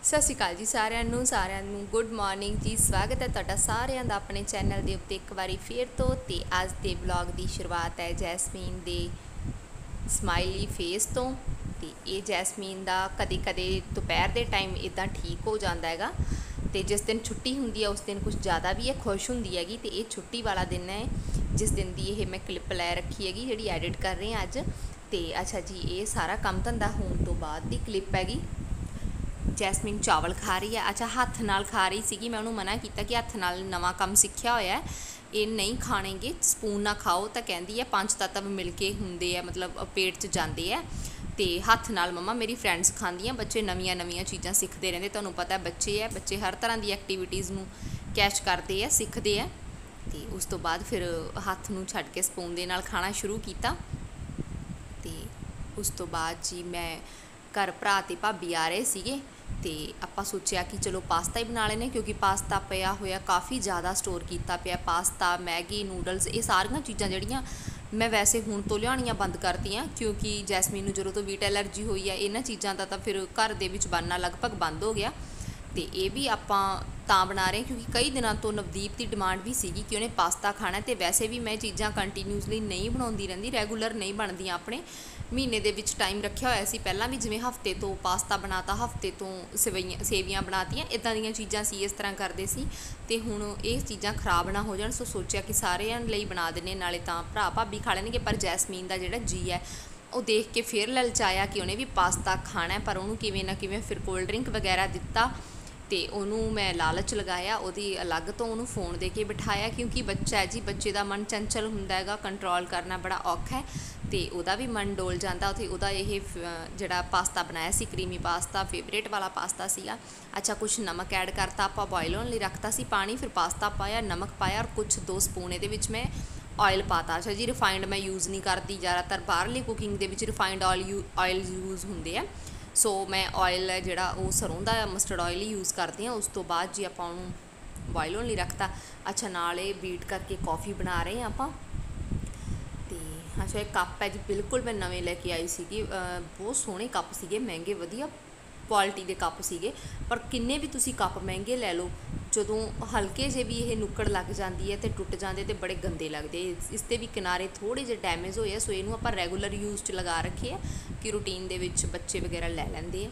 ਸਤਿ ਸ਼੍ਰੀ ਅਕਾਲ ਜੀ ਸਾਰਿਆਂ ਨੂੰ ਗੁੱਡ ਮਾਰਨਿੰਗ ਜੀ। ਸਵਾਗਤ ਹੈ ਤੁਹਾਡਾ ਸਾਰਿਆਂ ਦਾ ਆਪਣੇ ਚੈਨਲ ਦੇ ਉੱਤੇ ਇੱਕ ਵਾਰੀ ਫੇਰ ਤੋਂ। ਤੇ ਅੱਜ ਦੇ ਵਲੌਗ ਦੀ ਸ਼ੁਰੂਆਤ ਹੈ ਜੈਸਮੀਨ ਦੇ ਸਮਾਈਲੀ ਫੇਸ ਤੋਂ। ਤੇ ਇਹ ਜੈਸਮੀਨ ਦਾ ਕਦੇ ਕਦੇ ਦੁਪਹਿਰ ਦੇ ਟਾਈਮ ਇਦਾਂ ਠੀਕ ਹੋ ਜਾਂਦਾ ਹੈਗਾ, ਤੇ ਜਿਸ ਦਿਨ ਛੁੱਟੀ ਹੁੰਦੀ ਹੈ ਉਸ ਦਿਨ ਕੁਝ ਜ਼ਿਆਦਾ ਵੀ ਇਹ ਖੁਸ਼ ਹੁੰਦੀ ਹੈਗੀ। ਤੇ ਇਹ ਛੁੱਟੀ ਵਾਲਾ ਦਿਨ ਹੈ ਜਿਸ ਦਿਨ ਦੀ ਇਹ मैं क्लिप लै रखी हैगी जी एडिट कर रहे हैं अज। तो अच्छा जी, ये सारा काम धंधा होने तो बाद की क्लिप हैगी। जैसमीन चावल खा रही है। अच्छा, हत्थ नाल खा रही सी, मैं उन्होंने मना किया कि हत्थ नाल नवा काम सीखिया होया है, ये नहीं खाणेगे, स्पून ना खाओ। तो कहती है 5 तत्व मिल के होंगे है, मतलब पेट च जाते हैं। तो हत्थ नाल मम्मा मेरी फ्रेंड्स खांदियां। बच्चे नवीं नवीं चीज़ां सीखते रहते, तुहानूं पता बच्चे है, बच्चे हर तरह की एक्टिविटीज़ नूं कैच करते हैं, सीखते हैं। तो उस तो बाद फिर हत्थ नूं छड्ड के स्पून दे नाल खाना शुरू किया। तो उस तो बाद जी मैं घर भरा ते भाभी आ रहे सीगे, तो आपां सोचिया कि चलो पास्ता ही बना लेने, क्योंकि पास्ता पिया होया काफ़ी ज़्यादा स्टोर किया पिया। पास्ता, मैगी, नूडल्स, ये सारियां चीज़ां जिहड़ियां मैं वैसे हुण तो लियाणियां बंद करतीआं, क्योंकि जैसमीन नूं जदों तो वीट एलर्जी हुई है इन्हां चीज़ां दा तां फिर घर दे विच बनना लगभग बंद हो गया। तो ये भी आपां तां बना रहे, क्योंकि कई दिनों तो नवदीप की डिमांड भी सीगी कि उन्हें पास्ता खाना। तो वैसे भी मैं चीज़ां कंटीन्यूसली नहीं बनाती रहिंदी, रैगूलर नहीं बनदियां। अपने महीने दे विच टाइम रखिया होया सी पहलां भी, जिवें हफ्ते तो पास्ता बनाता, हफ्ते तो सेवियां बनातियां, इदां दीयां चीज़ां सी, इस तरह करदे सी। ते हुण ये चीज़ां खराब ना हो जाण, सो सोचिया कि सारिਆਂ ਲਈ बना दिंदे, नाले तां भरा भाभी खा लैणगे। पर जैसमीन दा जिहड़ा जी है वो देख के फिर ललचाया कि उन्हें भी पास्ता खाना है, पर उन्होंने किवें ना किवें फिर कोल्ड ड्रिंक वगैरह दिता। तो उन्होंने मैं लालच लगाया, वो अलग तो उन्होंने फोन दे के बिठाया, क्योंकि बच्चा है जी, बच्चे का मन चंचल हुंदा हैगा, कंट्रोल करना बड़ा औखा है। तो वह भी मन डोल जाता। उत्थे उहदा ये जिहड़ा पास्ता बनाया सी, क्रीमी पास्ता, फेवरेट वाला पास्ता सीगा। अच्छा, कुछ नमक ऐड करता, आपां बॉयल होने लई रखता सी पानी, फिर पास्ता पाया, नमक पाया, और कुछ 2 स्पून इहदे विच मैं ऑयल पाता। अच्छा जी, रिफाइंड मैं यूज़ नहीं करती, ज़्यादातर बाहरली कुकिंग दे विच रिफाइंड ऑयल यूज़ हुंदे आ। सो मैं ऑयल जिहड़ा वो सरों दा मस्टर्ड ऑयल ही यूज़ करती हाँ। उस तो बाद जी आपां उहनूं बॉयल होने लई रखता। अच्छा, नाल ये बीट करके कॉफ़ी बना रहे हैं आपां। ते अच्छा, एक कप है जी, बिल्कुल मैं नवें लैके आई सीगी, बहुत सोहणे कप सीगे, महंगे वधिया क्वालिटी के कप सीगे। पर किन्ने भी तुसी कप महंगे लै लो, जदों हल्के जे भी ये नुक्कड़ लग जाती है तो टुट जाते, तो बड़े गंदे लगते। इसके भी किनारे थोड़े जे डैमेज होए, सो इनू आपां रैगूलर यूज़ च लगा रखे है कि रूटीन दे विच बच्चे वगैरह लै लैंदे है।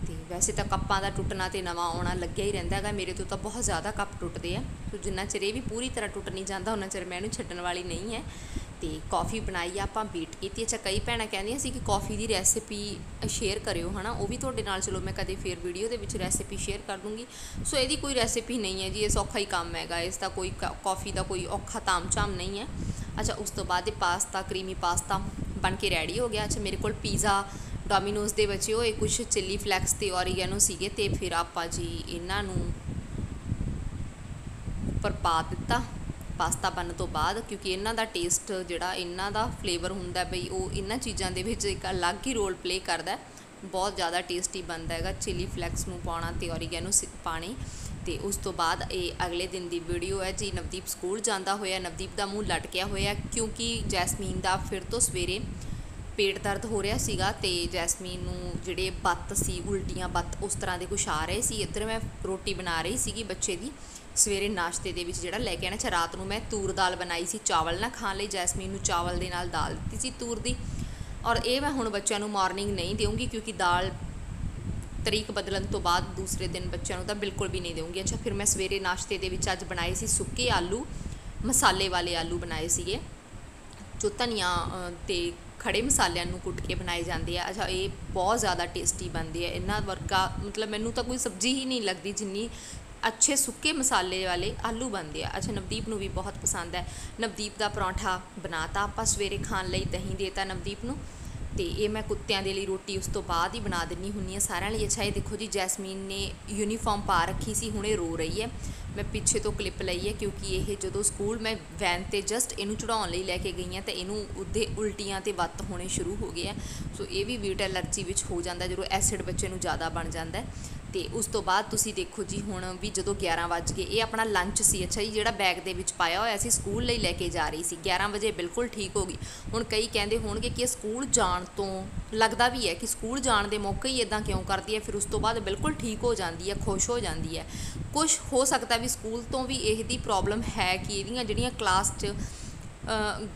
तो वैसे तो कप्पां दा टुटना तो नवा आउणा लग्या ही रहिंदा है। मेरे तो बहुत ज़्यादा कप टुटदे हैं, तो जिन्ना चिर ये भी पूरी तरह टुट नहीं जाता उन्ना चिर मैं इहनूं छड्डण वाली नहीं है। तो कॉफ़ी बनाई आपां बीट की। अच्छा, कई भैणां कहंदियां सी कि कॉफ़ी की रैसिपी शेयर करियो, है ना, वो भी तुहाडे नाल चलो मैं कदे फिर वीडियो दे विच रैसिपी शेयर कर दूँगी। सो इहदी कोई रैसिपी नहीं है जी, ये सौखा ही काम हैगा, इसका कोई कॉफ़ी का कोई औखा ताम झाम नहीं है। अच्छा, उस तो बाद पास्ता, क्रीमी पास्ता बन के रैडी हो गया। अच्छा, मेरे को पिज़्ज़ा डोमिनोज़ के बचे हुए कुछ चिली फ्लैक्स ते ऑरिगैनो सीगे, ते फिर आपां जी इन्हां नूं उपर पा दिता पास्ता बनने तो बाद, क्योंकि इन्हां दा टेस्ट जिहड़ा इन्हां दा फ्लेवर हुंदा बई वो इन्हां चीज़ां दे विच एक अलग ही रोल प्ले करदा है, बहुत ज़्यादा टेस्टी बनता है। चिली फ्लैक्स नूं पाउणा ते ऑरिगैनो पाने। तो उस तो बाद ये अगले दिन की वीडियो है जी। नवदीप स्कूल जाता होया, नवदीप का मूँह लटकिया होया, क्योंकि जैसमीन का फिर तो सवेरे पेट दर्द हो रहा सीगा। ते जैसमीन नूं जिहड़े बत्त सी, उल्टियां बत्त उस तरह के कुछ आ रहे सी। इधर मैं रोटी बना रही सीगी बच्चे की सवेरे नाश्ते दे विच जिहड़ा लैके आना। अच्छा, रात नूं मैं तूर दाल बनाई सी चावल ना खाण लई, जैसमीन नूं चावल दे नाल दाल दित्ती सी तूर दी। और ये मैं हुण बच्चों नूं मॉर्निंग नहीं देऊँगी, क्योंकि दाल तरीक बदलन तो बाद दूसरे दिन बच्चों तो बिल्कुल भी नहीं दूँगी। अच्छा, फिर मैं सवेरे नाश्ते दे विच अज बनाए सी सुक्के आलू, मसाले वाले आलू बनाए सीगे, जो धनिया ते खड़े मसालिਆਂ ਨੂੰ कुट के बनाए जाते हैं। अच्छा, ये बहुत ज़्यादा टेस्टी बनते हैं, इन्हां वर्गा मतलब मैनू तो कोई सब्जी ही नहीं लगती जिन्नी अच्छे सुक्के मसाले वाले आलू बनते हैं। अच्छा, नवदीप नूं भी बहुत पसंद है। नवदीप का परौंठा बनाता आपां सवेरे खाण लई, दही देता नवदीप नूं। तो ये मैं कुत्तियां दे लई रोटी उस तो बाद ही बना दिंदी हुंदी हां सारिਆਂ ਲਈ। अच्छा, ये देखो जी, जैसमीन ने यूनीफॉर्म पा रखी सी, हुणे रो रही है। मैं पिछे तो क्लिप लई है, क्योंकि ये जो स्कूल मैं वैन ते जस्ट इनू चढ़ाउण लई लैके गई हाँ, तो इनू उदे उल्टियां ते वत्त होने शुरू हो गए हैं। सो ये भी वीट एलर्जी विच हो जाता जो एसिड बच्चे नूं ज़्यादा बन जाता है। ਤੇ ਉਸ ਤੋਂ ਬਾਅਦ ਤੁਸੀਂ ਦੇਖੋ ਜੀ ਹੁਣ ਵੀ ਜਦੋਂ 11 ਵੱਜ ਗਏ, ਇਹ ਆਪਣਾ ਲੰਚ ਸੀ, ਅੱਛਾ ਜੀ, ਜਿਹੜਾ ਬੈਗ ਦੇ ਵਿੱਚ ਪਾਇਆ ਹੋਇਆ ਸੀ ਸਕੂਲ ਲਈ ਲੈ ਕੇ ਜਾ ਰਹੀ ਸੀ। 11 ਵਜੇ ਬਿਲਕੁਲ ਠੀਕ ਹੋ ਗਈ। ਹੁਣ ਕਈ ਕਹਿੰਦੇ ਹੋਣਗੇ ਕਿ ਇਹ ਸਕੂਲ ਜਾਣ ਤੋਂ ਲੱਗਦਾ ਵੀ ਹੈ ਕਿ ਸਕੂਲ ਜਾਣ ਦੇ ਮੌਕੇ ਹੀ ਇੱਦਾਂ ਕਿਉਂ ਕਰਦੀ ਹੈ, ਫਿਰ ਉਸ ਤੋਂ ਬਾਅਦ ਬਿਲਕੁਲ ਠੀਕ ਹੋ ਜਾਂਦੀ ਹੈ, ਖੁਸ਼ ਹੋ ਜਾਂਦੀ ਹੈ। ਕੁਛ ਹੋ ਸਕਦਾ ਵੀ ਸਕੂਲ ਤੋਂ ਵੀ ਇਹਦੀ ਪ੍ਰੋਬਲਮ ਹੈ ਕਿ ਇਹਦੀਆਂ ਜਿਹੜੀਆਂ ਕਲਾਸ 'ਚ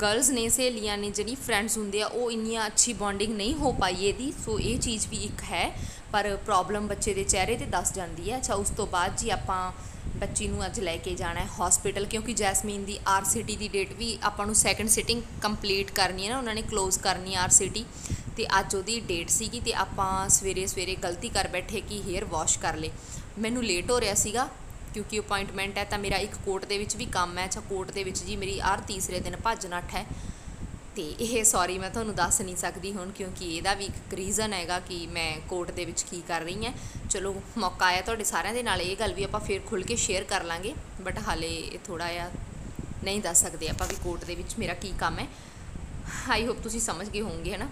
ਗਰਲਸ ਨੇ, ਸਹੇਲੀਆਂ ਨੇ, ਜਿਹੜੀ ਫਰੈਂਡਸ ਹੁੰਦੇ ਆ, ਉਹ ਇੰਨੀਆਂ ਅੱਛੀ ਬੌਂਡਿੰਗ ਨਹੀਂ ਹੋ ਪਾਈ ਇਹਦੀ। ਸੋ ਇਹ ਚੀਜ਼ ਵੀ ਇੱਕ ਹੈ, ਪਰ ਪ੍ਰੋਬਲਮ ਬੱਚੇ ਦੇ ਚਿਹਰੇ 'ਤੇ ਦੱਸ ਜਾਂਦੀ ਹੈ। ਅੱਛਾ, ਉਸ ਤੋਂ ਬਾਅਦ ਜੀ ਆਪਾਂ ਬੱਚੀ ਨੂੰ ਅੱਜ ਲੈ ਕੇ ਜਾਣਾ ਹੈ ਹੌਸਪੀਟਲ, ਕਿਉਂਕਿ ਜੈਸਮੀਨ ਦੀ RCT ਦੀ ਡੇਟ ਵੀ ਆਪਾਂ ਨੂੰ ਸੈਕਿੰਡ ਸਿਟਿੰਗ ਕੰਪਲੀਟ ਕਰਨੀ ਹੈ ਨਾ, ਉਹਨਾਂ ਨੇ ਕਲੋਜ਼ ਕਰਨੀ ਹੈ RCT, ਅਤੇ ਅੱਜ ਉਹਦੀ ਡੇਟ ਸੀਗੀ। ਅਤੇ ਆਪਾਂ ਸਵੇਰੇ ਸਵੇਰੇ ਗਲਤੀ ਕਰ ਬੈਠੇ ਕਿ ਹੇਅਰ ਵਾਸ਼ ਕਰ ਲਏ। ਮੈਨੂੰ ਲੇਟ ਹੋ ਰਿਹਾ ਸੀਗਾ ਕਿਉਂਕਿ ਅਪੋਇੰਟਮੈਂਟ ਹੈ, ਤਾਂ ਮੇਰਾ ਇੱਕ ਕੋਰਟ ਦੇ ਵਿੱਚ ਵੀ ਕੰਮ ਹੈ। ਅੱਛਾ, ਕੋਰਟ ਦੇ ਵਿੱਚ ਜੀ ਮੇਰੀ ਤੀਸਰੇ ਦਿਨ ਭੱਜ ਨੱਠ ਹੈ, ਅਤੇ ਇਹ ਸੌਰੀ ਮੈਂ ਤੁਹਾਨੂੰ ਦੱਸ ਨਹੀਂ ਸਕਦੀ ਹੁਣ, ਕਿਉਂਕਿ ਇਹਦਾ ਵੀ ਇੱਕ ਰੀਜ਼ਨ ਹੈਗਾ ਕਿ ਮੈਂ ਕੋਰਟ ਦੇ ਵਿੱਚ ਕੀ ਕਰ ਰਹੀ ਹਾਂ। ਚਲੋ, ਮੌਕਾ ਆਇਆ ਤੁਹਾਡੇ ਸਾਰਿਆਂ ਦੇ ਨਾਲ ਇਹ ਗੱਲ ਵੀ ਆਪਾਂ ਫਿਰ ਖੁੱਲ੍ਹ ਕੇ ਸ਼ੇਅਰ ਕਰ ਲਾਂਗੇ, ਬਟ ਹਾਲੇ ਥੋੜ੍ਹਾ ਜਿਹਾ ਨਹੀਂ ਦੱਸ ਸਕਦੇ ਆਪਾਂ ਵੀ ਕੋਰਟ ਦੇ ਵਿੱਚ ਮੇਰਾ ਕੀ ਕੰਮ ਹੈ। ਆਈ ਹੋਪ ਤੁਸੀਂ ਸਮਝ ਗਏ ਹੋਵੋਗੇ, ਹੈ ਨਾ।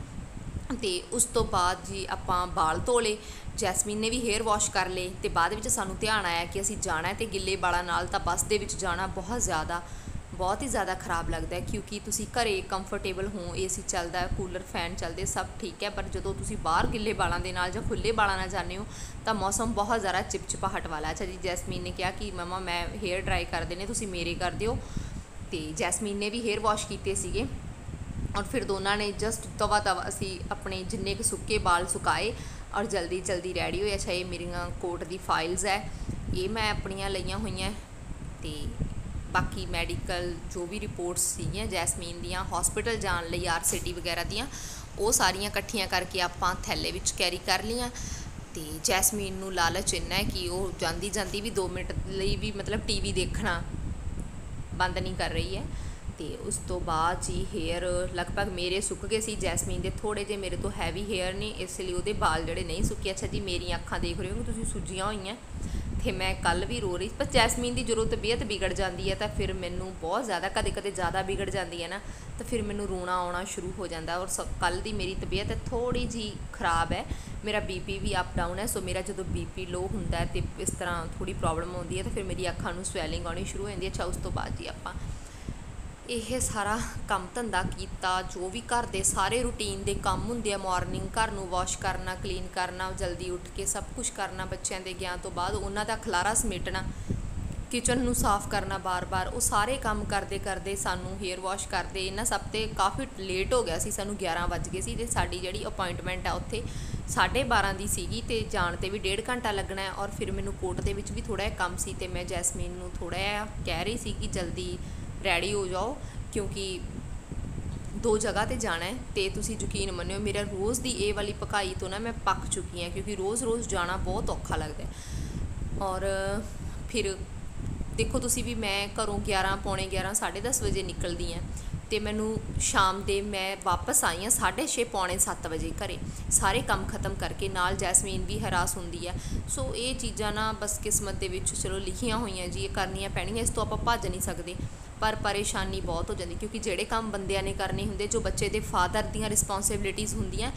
ਅਤੇ ਉਸ ਤੋਂ ਬਾਅਦ ਜੀ ਆਪਾਂ ਵਾਲ ਧੋ ਲਏ, ਜੈਸਮੀਨ ਨੇ ਵੀ ਹੇਅਰ ਵਾਸ਼ ਕਰ ਲਏ, ਅਤੇ ਬਾਅਦ ਵਿੱਚ ਸਾਨੂੰ ਧਿਆਨ ਆਇਆ ਕਿ ਅਸੀਂ ਜਾਣਾ ਹੈ, ਅਤੇ ਗਿੱਲੇ ਵਾਲਾਂ ਨਾਲ ਤਾਂ ਬੱਸ ਦੇ ਵਿੱਚ ਜਾਣਾ ਬਹੁਤ ਹੀ ਜ਼ਿਆਦਾ ਖ਼ਰਾਬ ਲੱਗਦਾ ਹੈ, ਕਿਉਂਕਿ ਤੁਸੀਂ ਘਰੇ ਕੰਫਰਟੇਬਲ ਹੋ, AC ਚੱਲਦਾ, ਕੂਲਰ, ਫੈਨ ਚੱਲਦੇ, ਸਭ ਠੀਕ ਹੈ, ਪਰ ਜਦੋਂ ਤੁਸੀਂ ਬਾਹਰ ਗਿੱਲੇ ਵਾਲਾਂ ਦੇ ਨਾਲ ਜਾਂ ਖੁੱਲ੍ਹੇ ਵਾਲਾਂ ਨਾਲ ਜਾਂਦੇ ਹੋ ਤਾਂ ਮੌਸਮ ਬਹੁਤ ਜ਼ਿਆਦਾ ਚਿਪਚਿਪਾਹਟ ਵਾਲਾ। ਅੱਛਾ ਜੀ, ਜੈਸਮੀਨ ਨੇ ਕਿਹਾ ਕਿ ਮਮਾ ਮੈਂ ਹੇਅਰ ਡਰਾਈ ਕਰ ਦੇਣੇ, ਤੁਸੀਂ ਮੇਰੇ ਕਰ ਦਿਓ, ਅਤੇ ਜੈਸਮੀਨ ਨੇ ਵੀ ਹੇਅਰ ਵਾਸ਼ ਕੀਤੇ ਸੀਗੇ। ਔਰ ਫਿਰ ਦੋਨਾਂ ਨੇ ਜਸਟ ਤਵਾ ਅਸੀਂ ਆਪਣੇ ਜਿੰਨੇ ਕੁ ਸੁੱਕੇ ਵਾਲ ਸੁਕਾਏ ਔਰ ਜਲਦੀ ਜਲਦੀ ਰੈਡੀ ਹੋਏ। ਅੱਛਾ, ਇਹ ਮੇਰੀਆਂ ਕੋਰਟ ਦੀ ਫਾਈਲਸ ਹੈ, ਇਹ ਮੈਂ ਆਪਣੀਆਂ ਲਈਆਂ ਹੋਈਆਂ, ਅਤੇ ਬਾਕੀ ਮੈਡੀਕਲ ਜੋ ਵੀ ਰਿਪੋਰਟਸ ਸੀਗੀਆਂ ਜੈਸਮੀਨ ਦੀਆਂ ਹੌਸਪੀਟਲ ਜਾਣ ਲਈ RCT ਵਗੈਰਾ ਦੀਆਂ, ਉਹ ਸਾਰੀਆਂ ਇਕੱਠੀਆਂ ਕਰਕੇ ਆਪਾਂ ਥੈਲੇ ਵਿੱਚ ਕੈਰੀ ਕਰ ਲਈਆਂ। ਅਤੇ ਜੈਸਮੀਨ ਨੂੰ ਲਾਲਚ ਇੰਨਾ ਹੈ ਕਿ ਉਹ ਜਾਂਦੀ ਜਾਂਦੀ ਵੀ 2 ਮਿੰਟ ਲਈ ਵੀ ਮਤਲਬ TV ਦੇਖਣਾ ਬੰਦ ਨਹੀਂ ਕਰ ਰਹੀ ਹੈ। ਅਤੇ ਉਸ ਤੋਂ ਬਾਅਦ ਜੀ ਹੇਅਰ ਲਗਭਗ ਮੇਰੇ ਸੁੱਕ ਗਏ ਸੀ, ਜੈਸਮੀਨ ਦੇ ਥੋੜ੍ਹੇ ਜਿਹੇ ਮੇਰੇ ਤੋਂ ਹੈਵੀ ਹੇਅਰ ਨੇ, ਇਸ ਲਈ ਉਹਦੇ ਵਾਲ ਜਿਹੜੇ ਨਹੀਂ ਸੁੱਕੇ। ਅੱਛਾ ਜੀ, ਮੇਰੀਆਂ ਅੱਖਾਂ ਦੇਖ ਰਹੇ ਹੋ ਤੁਸੀਂ ਸੁੱਜੀਆਂ ਹੋਈਆਂ, ਅਤੇ ਮੈਂ ਕੱਲ੍ਹ ਵੀ ਰੋ ਰਹੀ, ਪਰ ਜੈਸਮੀਨ ਦੀ ਜਦੋਂ ਤਬੀਅਤ ਵਿਗੜ ਜਾਂਦੀ ਹੈ ਤਾਂ ਫਿਰ ਮੈਨੂੰ ਬਹੁਤ ਜ਼ਿਆਦਾ, ਕਦੇ ਕਦੇ ਜ਼ਿਆਦਾ ਵਿਗੜ ਜਾਂਦੀ ਹੈ ਨਾ, ਤਾਂ ਫਿਰ ਮੈਨੂੰ ਰੋਣਾ ਆਉਣਾ ਸ਼ੁਰੂ ਹੋ ਜਾਂਦਾ। ਔਰ ਕੱਲ੍ਹ ਦੀ ਮੇਰੀ ਤਬੀਅਤ ਥੋੜ੍ਹੀ ਜਿਹੀ ਖ਼ਰਾਬ ਹੈ, ਮੇਰਾ BP ਵੀ ਅਪ ਡਾਊਨ ਹੈ। ਸੋ ਮੇਰਾ ਜਦੋਂ BP ਲੋ ਹੁੰਦਾ ਅਤੇ ਇਸ ਤਰ੍ਹਾਂ ਥੋੜ੍ਹੀ ਪ੍ਰੋਬਲਮ ਆਉਂਦੀ ਹੈ ਤਾਂ ਫਿਰ ਮੇਰੀ ਅੱਖਾਂ ਨੂੰ ਸਵੈਲਿੰਗ ਆਉਣੀ ਸ਼ੁਰੂ ਹੋ ਜਾਂਦੀ ਹੈ। ਅੱਛਾ, ਉਸ ਤੋਂ ਬਾਅਦ ਜੀ ਆਪਾਂ ਇਹ ਸਾਰਾ ਕੰਮ ਧੰਦਾ ਕੀਤਾ, ਜੋ ਵੀ ਘਰ ਦੇ ਸਾਰੇ ਰੂਟੀਨ ਦੇ ਕੰਮ ਹੁੰਦੇ ਆ, ਮਾਰਨਿੰਗ ਘਰ ਨੂੰ ਵਾਸ਼ ਕਰਨਾ, ਕਲੀਨ ਕਰਨਾ, ਜਲਦੀ ਉੱਠ ਕੇ ਸਭ ਕੁਝ ਕਰਨਾ, ਬੱਚਿਆਂ ਦੇ ਗਿਆਨ ਤੋਂ ਬਾਅਦ ਉਹਨਾਂ ਦਾ ਖਲਾਰਾ ਸਮੇਟਣਾ, ਕਿਚਨ ਨੂੰ ਸਾਫ਼ ਕਰਨਾ ਬਾਰ-ਬਾਰ, ਉਹ ਸਾਰੇ ਕੰਮ ਕਰਦੇ ਕਰਦੇ ਸਾਨੂੰ ਹੇਅਰ ਵਾਸ਼ ਕਰਦੇ ਇਹਨਾਂ ਸਭ 'ਤੇ ਕਾਫੀ ਲੇਟ ਹੋ ਗਿਆ ਸੀ। ਸਾਨੂੰ 11 ਵੱਜ ਗਏ ਸੀ, ਅਤੇ ਸਾਡੀ ਜਿਹੜੀ ਅਪੋਇੰਟਮੈਂਟ ਆ ਉੱਥੇ 12:30 ਦੀ ਸੀਗੀ, ਅਤੇ ਜਾਣ 'ਤੇ ਵੀ 1.5 ਘੰਟਾ ਲੱਗਣਾ। ਔਰ ਫਿਰ ਮੈਨੂੰ ਕੋਰਟ ਦੇ ਵਿੱਚ ਵੀ ਥੋੜ੍ਹਾ ਜਿਹਾ ਕੰਮ ਸੀ, ਅਤੇ ਮੈਂ ਜੈਸਮੀਨ ਨੂੰ ਥੋੜ੍ਹਾ ਜਿਹਾ ਕਹਿ ਰਹੀ ਸੀ ਕਿ ਜਲਦੀ ਰੈਡੀ ਹੋ ਜਾਓ, ਕਿਉਂਕਿ 2 ਜਗ੍ਹਾ 'ਤੇ ਜਾਣਾ ਹੈ। ਅਤੇ ਤੁਸੀਂ ਯਕੀਨ ਮੰਨਿਓ, ਮੇਰਾ ਰੋਜ਼ ਦੀ ਇਹ ਵਾਲੀ ਪਕਾਈ ਤੋਂ ਨਾ ਮੈਂ ਪੱਕ ਚੁੱਕੀ ਹਾਂ, ਕਿਉਂਕਿ ਰੋਜ਼ ਜਾਣਾ ਬਹੁਤ ਔਖਾ ਲੱਗਦਾ। ਔਰ ਫਿਰ ਦੇਖੋ ਤੁਸੀਂ ਵੀ, ਮੈਂ ਘਰੋਂ 11, ਪੌਣੇ 11, 10:30 ਵਜੇ ਨਿਕਲਦੀ ਹਾਂ, ਅਤੇ ਮੈਨੂੰ ਸ਼ਾਮ ਦੇ ਮੈਂ ਵਾਪਸ ਆਈ ਹਾਂ 6:30, ਪੌਣੇ 7 ਵਜੇ ਘਰੇ, ਸਾਰੇ ਕੰਮ ਖਤਮ ਕਰਕੇ। ਨਾਲ ਜੈਸਮੀਨ ਵੀ ਹਰਾਸ ਹੁੰਦੀ ਹੈ। ਸੋ ਇਹ ਚੀਜ਼ਾਂ ਨਾ ਬਸ ਕਿਸਮਤ ਦੇ ਵਿੱਚ ਚਲੋ ਲਿਖੀਆਂ ਹੋਈਆਂ ਜੀ, ਇਹ ਕਰਨੀਆਂ ਪੈਣੀਆਂ, ਇਸ ਤੋਂ ਆਪਾਂ ਭੱਜ ਨਹੀਂ ਸਕਦੇ। ਪਰ ਪਰੇਸ਼ਾਨੀ ਬਹੁਤ ਹੋ ਜਾਂਦੀ, ਕਿਉਂਕਿ ਜਿਹੜੇ ਕੰਮ ਬੰਦਿਆਂ ਨੇ ਕਰਨੇ ਹੁੰਦੇ, ਜੋ ਬੱਚੇ ਦੇ ਫਾਦਰ ਦੀਆਂ ਰਿਸਪੌਂਸਿਬਿਲਿਟੀਜ਼ ਹੁੰਦੀਆਂ,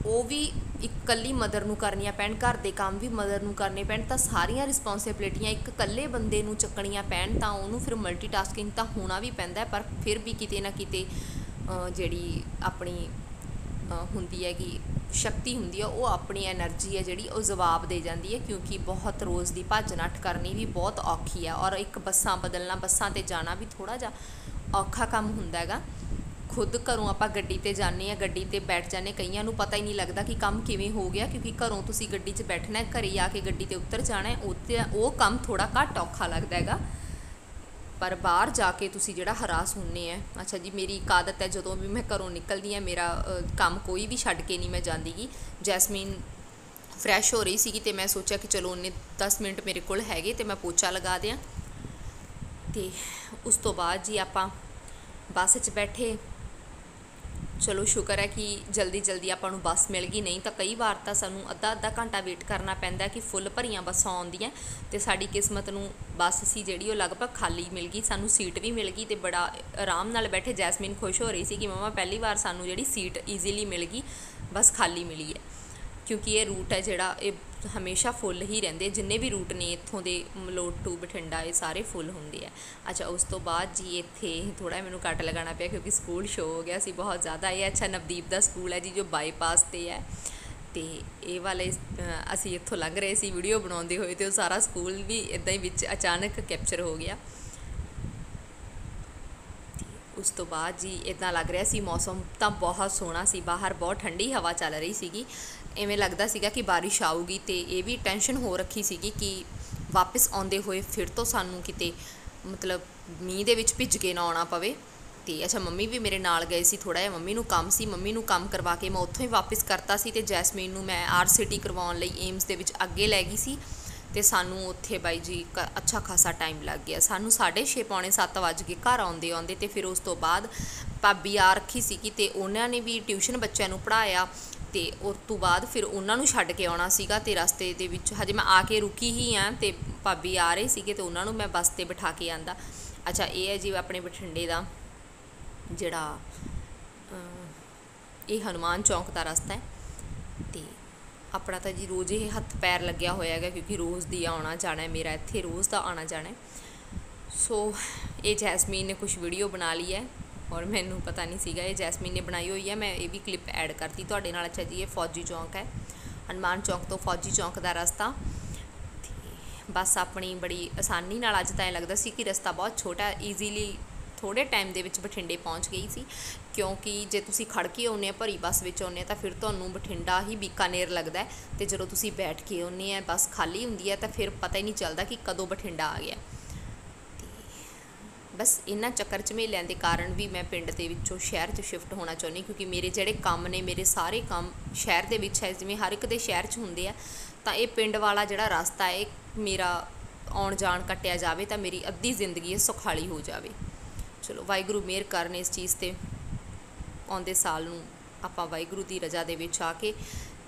ਉਹ ਵੀ ਇਕੱਲੀ ਮਦਰ ਨੂੰ ਕਰਨੀਆਂ ਪੈਣ, ਘਰ ਦੇ ਕੰਮ ਵੀ ਮਦਰ ਨੂੰ ਕਰਨੇ ਪੈਣ, ਤਾਂ ਸਾਰੀਆਂ ਰਿਸਪੌਂਸਿਬਿਲਿਟੀਆਂ ਇੱਕ ਇਕੱਲੇ ਬੰਦੇ ਨੂੰ ਚੱਕਣੀਆਂ ਪੈਣ, ਤਾਂ ਉਹਨੂੰ ਫਿਰ ਮਲਟੀਟਾਸਕਿੰਗ ਤਾਂ ਹੋਣਾ ਵੀ ਪੈਂਦਾ। ਪਰ ਫਿਰ ਵੀ ਕਿਤੇ ਨਾ ਕਿਤੇ ਜਿਹੜੀ ਆਪਣੀ ਹੁੰਦੀ ਹੈਗੀ ਸ਼ਕਤੀ ਹੁੰਦੀ ਹੈ, ਉਹ ਆਪਣੀ ਐਨਰਜੀ ਹੈ ਜਿਹੜੀ ਉਹ ਜਵਾਬ ਦੇ ਜਾਂਦੀ ਹੈ, ਕਿਉਂਕਿ ਬਹੁਤ ਰੋਜ਼ ਦੀ ਭੱਜ ਨੱਠ ਕਰਨੀ ਵੀ ਬਹੁਤ ਔਖੀ ਹੈ। ਔਰ ਇੱਕ ਬੱਸਾਂ ਬਦਲਣਾ, ਬੱਸਾਂ 'ਤੇ ਜਾਣਾ ਵੀ ਥੋੜ੍ਹਾ ਜਿਹਾ ਔਖਾ ਕੰਮ ਹੁੰਦਾ ਹੈਗਾ। ਖੁਦ ਘਰੋਂ ਆਪਾਂ ਗੱਡੀ 'ਤੇ ਜਾਂਦੇ ਹਾਂ, ਗੱਡੀ 'ਤੇ ਬੈਠ ਜਾਂਦੇ, ਕਈਆਂ ਨੂੰ ਪਤਾ ਹੀ ਨਹੀਂ ਲੱਗਦਾ ਕਿ ਕੰਮ ਕਿਵੇਂ ਹੋ ਗਿਆ, ਕਿਉਂਕਿ ਘਰੋਂ ਤੁਸੀਂ ਗੱਡੀ 'ਚ ਬੈਠਣਾ, ਘਰੇ ਆ ਕੇ ਗੱਡੀ 'ਤੇ ਉਤਰ ਜਾਣਾ, ਉਹ ਕੰਮ ਥੋੜ੍ਹਾ ਘੱਟ ਔਖਾ ਲੱਗਦਾ ਹੈਗਾ। ਪਰ ਬਾਹਰ ਜਾ ਕੇ ਤੁਸੀਂ ਜਿਹੜਾ ਹਰਾਸ ਹੁੰਦੇ ਆ। ਅੱਛਾ ਜੀ, ਮੇਰੀ ਇੱਕ ਆਦਤ ਹੈ, ਜਦੋਂ ਵੀ ਮੈਂ ਘਰੋਂ ਨਿਕਲਦੀ ਹਾਂ, ਮੇਰਾ ਕੰਮ ਕੋਈ ਵੀ ਛੱਡ ਕੇ ਨਹੀਂ ਮੈਂ ਜਾਂਦੀ ਗੀ। ਜੈਸਮੀਨ ਫਰੈਸ਼ ਹੋ ਰਹੀ ਸੀਗੀ, ਅਤੇ ਮੈਂ ਸੋਚਿਆ ਕਿ ਚਲੋ ਉਹਨੇ 10 ਮਿੰਟ ਮੇਰੇ ਕੋਲ ਹੈਗੇ, ਅਤੇ ਮੈਂ ਪੋਚਾ ਲਗਾ ਦਿਆਂ। ਅਤੇ ਉਸ ਤੋਂ ਬਾਅਦ ਜੀ ਆਪਾਂ ਬੱਸ 'ਚ ਬੈਠੇ। ਚਲੋ ਸ਼ੁਕਰ ਹੈ ਕਿ ਜਲਦੀ ਜਲਦੀ ਆਪਾਂ ਨੂੰ ਬੱਸ ਮਿਲ ਗਈ, ਨਹੀਂ ਤਾਂ ਕਈ ਵਾਰ ਤਾਂ ਸਾਨੂੰ ਅੱਧਾ ਘੰਟਾ ਵੇਟ ਕਰਨਾ ਪੈਂਦਾ ਕਿ ਫੁੱਲ ਭਰੀਆਂ ਬੱਸਾਂ ਆਉਂਦੀਆਂ, ਅਤੇ ਸਾਡੀ ਕਿਸਮਤ ਨੂੰ ਬੱਸ ਸੀ ਜਿਹੜੀ ਉਹ ਲਗਭਗ ਖਾਲੀ ਮਿਲ ਗਈ, ਸਾਨੂੰ ਸੀਟ ਵੀ ਮਿਲ ਗਈ, ਅਤੇ ਬੜਾ ਆਰਾਮ ਨਾਲ ਬੈਠੇ। ਜੈਸਮੀਨ ਖੁਸ਼ ਹੋ ਰਹੀ ਸੀ ਕਿ ਮੰਮਾ ਪਹਿਲੀ ਵਾਰ ਸਾਨੂੰ ਜਿਹੜੀ ਸੀਟ ਈਜ਼ੀਲੀ ਮਿਲ ਗਈ, ਬਸ ਖਾਲੀ ਮਿਲੀ ਹੈ। क्योंकि ये रूट है जिहड़ा ये हमेशा फुल ही रहिंदे, जिन्ने भी रूट ने इत्थों दे मलोट टू बठिंडा ये सारे फुल होंदे आ। अच्छा उस तो बाद जी इत्थे थोड़ा मैनूं कट लगाना पिया क्योंकि स्कूल शो हो गया सी बहुत ज़्यादा। ये अच्छा नवदीप दा स्कूल है जी जो बाईपास ते है, तो ये वाले असी इत्थों लंघ रहे सी वीडियो बनाउंदे होए तो सारा स्कूल भी इदां ही विच अचानक कैप्चर हो गया। उस तो बाद जी इदां लग रहा सी मौसम तो बहुत सोहना सी, बाहर बहुत ठंडी हवा चल रही सीगी, इवें लगदा सीगा कि बारिश आऊगी। तो ये भी टेंशन हो रखी सीगी कि वापस आउंदे होए फिर तो सानूं किते मतलब मींह दे विच भिज के ना आउणा पवे। तो अच्छा मम्मी भी मेरे नाल गए सी, थोड़ा जिहा मम्मी नूं काम सी, मम्मी नूं काम करवा के मैं उत्थों ही वापस करता सी। ते जैसमीन नूं मैं RCT करवाउण लई एम्स दे विच अगे लै गई सी। तो सानू उत्थे बाई जी अच्छा खासा टाइम लग गया, सानू 6:30 पौने 7 वज के घर आउंदे आउंदे। तो फिर उस तो बाद भाभी आ रखी सीगी ते उन्होंने भी ट्यूशन बच्चों नूं पढ़ाया। तो उस तो बाद फिर उन्होंने छड्ड के आउणा सीगा ते रस्ते दे विच हजे मैं आके रुकी ही हाँ, तो भाभी आ रहे सीगे तो उन्होंने मैं बस ते बिठा के आंदा। अच्छा ये है जी अपने बठिंडे का जिहड़ा ये हनुमान चौक का रस्ता है। तो अपना तो जी रोज़ ये हत्थ पैर लग्या होया है क्योंकि रोज़ दी आना जाना है, मेरा इत्थे रोज़ का आना जाना है। सो ये जैसमीन ने कुछ वीडियो बना ली है और मैनू पता नहीं सीगा ये जैसमीन ने बनाई हुई है, मैं ये भी क्लिप ऐड करती तुहाडे नाल। अच्छा जी ये फौजी चौक है, हनुमान चौक तो फौजी चौक का रस्ता। बस अपनी बड़ी आसानी नाल अज तो लगता सी कि रस्ता बहुत छोटा ईजीली थोड़े टाइम दे विच बठिंडे पहुँच गई सी, क्योंकि जे तुसी खड़ के आउने भरी बस विच आउने तो फिर तुहानूं बठिंडा ही बीकानेर लगता है, तो जदों तुसी बैठ के आउने बस खाली हुंदी है तो फिर पता ही नहीं चलता कि कदों बठिंडा आ गया। बस इन्हां चक्कर झमेलियां दे कारण भी मैं पिंड दे विचों शहर 'च शिफ्ट होना चाहुंदी, क्योंकि मेरे जिहड़े काम ने मेरे सारे काम शहर दे विच है, जिवें हर एक दे शहर 'च हुंदे आ। तां ये पिंड वाला जिहड़ा रस्ता है मेरा आउण जाण कट्टिया जावे तो मेरी अद्धी जिंदगी सुखाली हो जावे। चलो वाहिगुरू मेहर करन इस चीज़ ते आउंदे साल नूं आपां वाहिगुरू दी रजा दे विच आके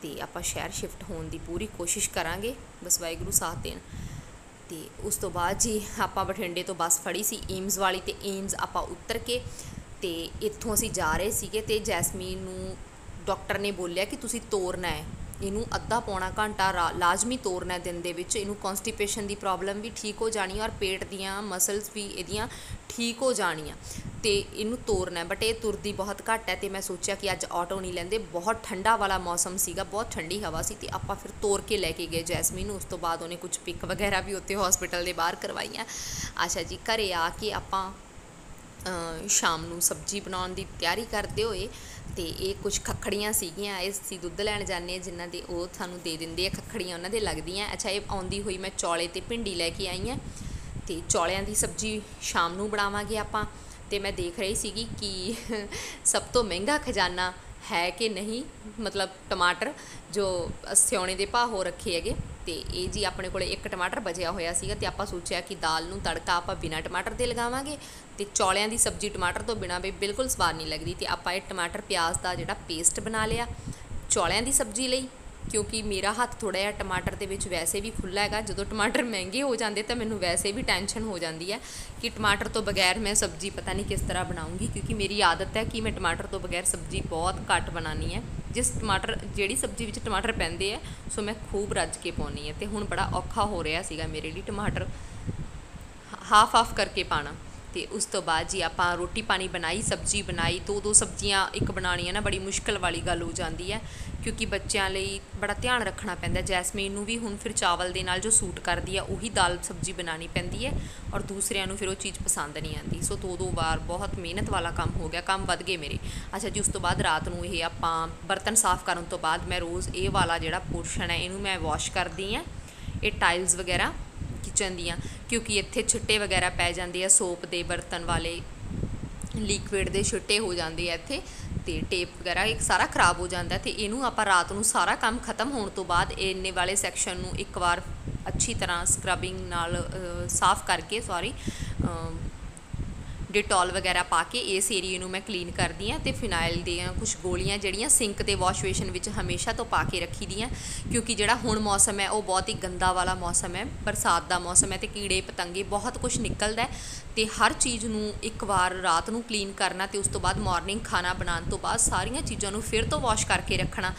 ते आपां शहर शिफ्ट होने की पूरी कोशिश करांगे, बस वाहिगुरू साथ देण। तो उस तो बाद जी आपां बठिंडे तो बस फड़ी सी एम्स वाली, तो एम्स आपां उतर के ते इत्थों असीं जा रहे सीगे ते जैसमीन नूं डॉक्टर ने बोलिया कि तुसीं तोरना है इनू अद्धा पौना घंटा लाजमी तोरना है दिन दे विच, इनू कॉन्स्टिपेशन की प्रॉब्लम भी ठीक हो जानी और पेट दियाँ मसल्स भी इहदियां ठीक हो जानियां, तो इनू तोरना है। बट ये तुरदी बहुत घट है, तो मैं सोचा कि अज ऑटो नहीं लेंदे, बहुत ठंडा वाला मौसम सीगा, बहुत ठंडी हवा सी, तो आपां फिर तोर के लैके गए जैसमीन। उस तो बाद उन्हें कुछ पिक वगैरह भी उत्ते हॉस्पिटल के बाहर करवाइयां। अच्छा जी घरे आके आपां शाम नूं सब्जी बनाउण दी तैयारी करते हुए तो ये कुछ खखड़ियाँ सीगियां, ये असीं दुੱਧ लैण जाने जिन्हां दे वो सानूं दे दिंदे आ, खखड़ियाँ उन्हां दे लगदियां। अच्छा ये आउंदी हुई मैं चौले ते भिंडी लैके आई हाँ, तो चौलियां दी सब्जी शाम नूं बनावांगे आपां। तो मैं देख रही सीगी कि सब तो महंगा खजाना है कि नहीं, मतलब टमाटर जो सियाणे दे भाव हो रखे हैगे। तो ये जी अपने को एक टमाटर बचिया होया सीगा, ते आपां सोचिया कि दाल नूं तड़का आपां बिना टमाटर दे लगावांगे, तो चौलियां दी सब्जी टमाटर तो बिना भी बिल्कुल स्वाद नहीं लगती। तो आपां टमाटर प्याज का जिहड़ा पेस्ट बना लिया चौलियां दी सब्जी लई, क्योंकि मेरा हत्थ थोड़ा जिहा टमाटर दे विच वैसे भी खुला है, जो टमाटर महंगे हो जाते तो मैनूं वैसे भी टेंशन हो जाती है कि टमाटर तो बगैर मैं सब्जी पता नहीं किस तरह बनाऊँगी, क्योंकि मेरी आदत है कि मैं टमाटर तो बगैर सब्जी बहुत घट बनानी है। जिस टमाटर जिहड़ी सब्जी विच टमाटर पैंदे है सो मैं खूब रज के पाउणी है, तो हुण बड़ा औखा हो रहा सीगा मेरे लिए टमाटर हाफ हाफ करके पाना। तो उस तो बाद जी आपां रोटी पानी बनाई, सब्जी बनाई, दो सब्जियां एक बनानी ना बड़ी मुश्किल वाली गल हो जाती है, क्योंकि बच्चों लई बड़ा ध्यान रखना पैंदा। जैसमीन नूं भी हुण फिर चावल दे नाल जो सूट करदी है उही दाल सब्जी बनानी पैंदी है, और दूसरिਆਂ नूं फिर वो चीज़ पसंद नहीं आती। सो दो बार बहुत मेहनत वाला काम हो गया, काम वध गए मेरे। अच्छा जी उस तो बाद रात नूं ये आपां बर्तन साफ़ करन तो बाद मैं रोज़ ये वाला जिहड़ा पोर्शन है इनू मैं वॉश करदी हाँ, ये टाइल्स वगैरह किचन दियाँ, क्योंकि इत्थे छिट्टे वगैरह पै जाते हैं सोप के बर्तन वाले लिक्विड के छिट्टे हो जाते हैं इत्थे, तो टेप वगैरह एक सारा खराब हो जाता है। तो इनू आपां रात नूं सारा काम खत्म होने तो बाद इन्ने वाले सैक्शन नूं एक बार अच्छी तरह स्क्रबिंग नाल साफ़ करके डिटॉल वगैरह पा के इस एरिए नूं मैं क्लीन करदी हाँ। तो फिनाइल दियाँ कुछ गोलियां जिहड़ियां सिंक ते वॉश बेसन विच हमेशा तो पा के रखी दियाँ, क्योंकि जिहड़ा हुण मौसम है वो बहुत ही गंदा वाला मौसम है, बरसात का मौसम है, तो कीड़े पतंगे बहुत कुछ निकलदा है। तो हर चीज़ नूं एक बार रात नूं क्लीन करना, तो उस तो बाद मॉर्निंग खाना बनाने तो बाद सारियां चीज़ों नूं फिर तो वॉश करके रखना।